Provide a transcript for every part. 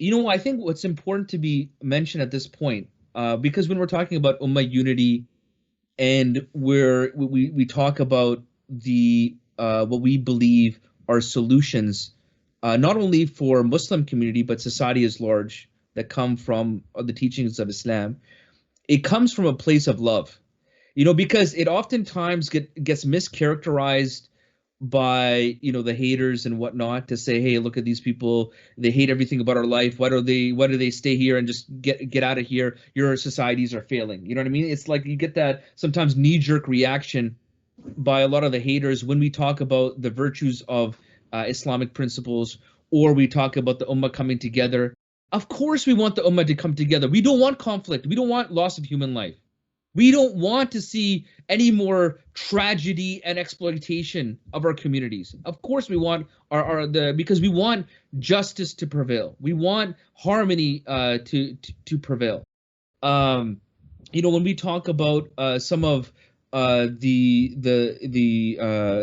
I think what's important to be mentioned at this point, because when we're talking about ummah unity and we talk about the what we believe are solutions, not only for Muslim community but society as large that come from the teachings of Islam, it comes from a place of love. Because it oftentimes gets mischaracterized by the haters and whatnot to say, hey, look at these people, they hate everything about our life, why do they stay here and just get out of here, your societies are failing. You know what I mean? It's like you get that sometimes knee-jerk reaction by a lot of the haters when we talk about the virtues of Islamic principles, or we talk about the ummah coming together. Of course we want the ummah to come together. We don't want conflict, we don't want loss of human life. We don't want to see any more tragedy and exploitation of our communities. Of course, we want because we want justice to prevail. We want harmony to prevail. When we talk about some of the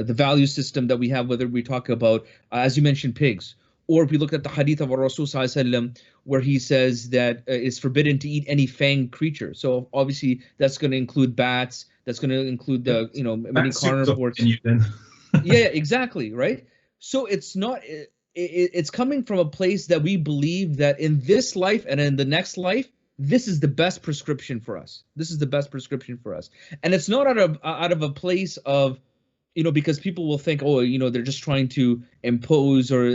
value system that we have, whether we talk about, as you mentioned, pigs, or if we look at the hadith of our Rasul Sallallahu Alaihi Wasallam, where he says that it's forbidden to eat any fanged creature. So obviously that's going to include bats. That's going to include the many carnivores. Yeah, exactly, right. So it's not. It's coming from a place that we believe that in this life and in the next life, this is the best prescription for us. This is the best prescription for us, and it's not out of a place of, because people will think, oh, they're just trying to impose, or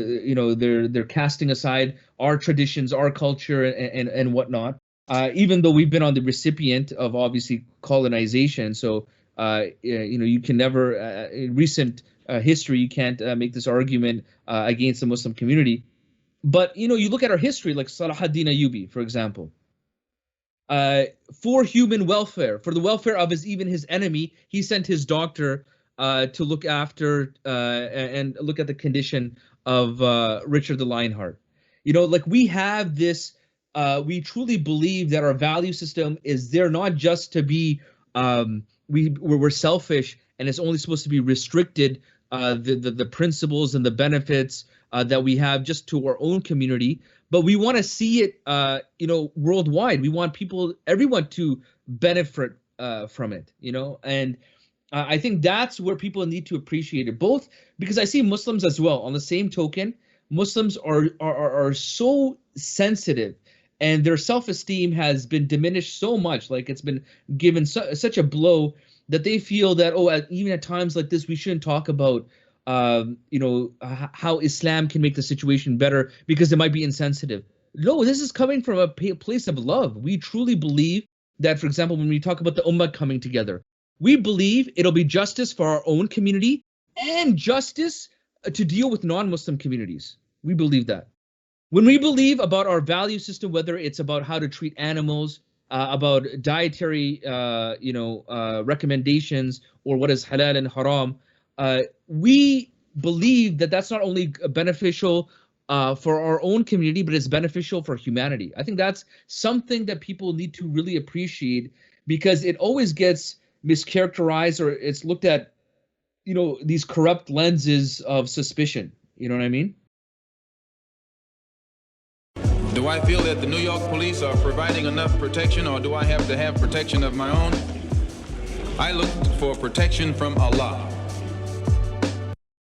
they're casting aside our traditions, our culture, and whatnot. Even though we've been on the recipient of obviously colonization, so you can never in recent history you can't make this argument against the Muslim community. But you look at our history, like Salah ad-Din Ayyubi, for example. For human welfare, for the welfare of even his enemy, he sent his doctor to look after and look at the condition of Richard the Lionheart. Like we have this, we truly believe that our value system is there not just to be, we're selfish and it's only supposed to be restricted, the principles and the benefits that we have just to our own community, but we want to see it, worldwide. We want everyone to benefit from it, and I think that's where people need to appreciate it, both because I see Muslims as well. On the same token, Muslims are so sensitive, and their self-esteem has been diminished so much, like it's been given such a blow that they feel that, even at times like this, we shouldn't talk about how Islam can make the situation better because it might be insensitive. No, this is coming from a place of love. We truly believe that, for example, when we talk about the ummah coming together, we believe it'll be justice for our own community and justice to deal with non-Muslim communities. We believe that. When we believe about our value system, whether it's about how to treat animals, about dietary recommendations, or what is halal and haram, we believe that that's not only beneficial for our own community, but it's beneficial for humanity. I think that's something that people need to really appreciate, because it always gets mischaracterized, or it's looked at, these corrupt lenses of suspicion. You know what I mean? Do I feel that the New York police are providing enough protection, or do I have to have protection of my own? I look for protection from Allah.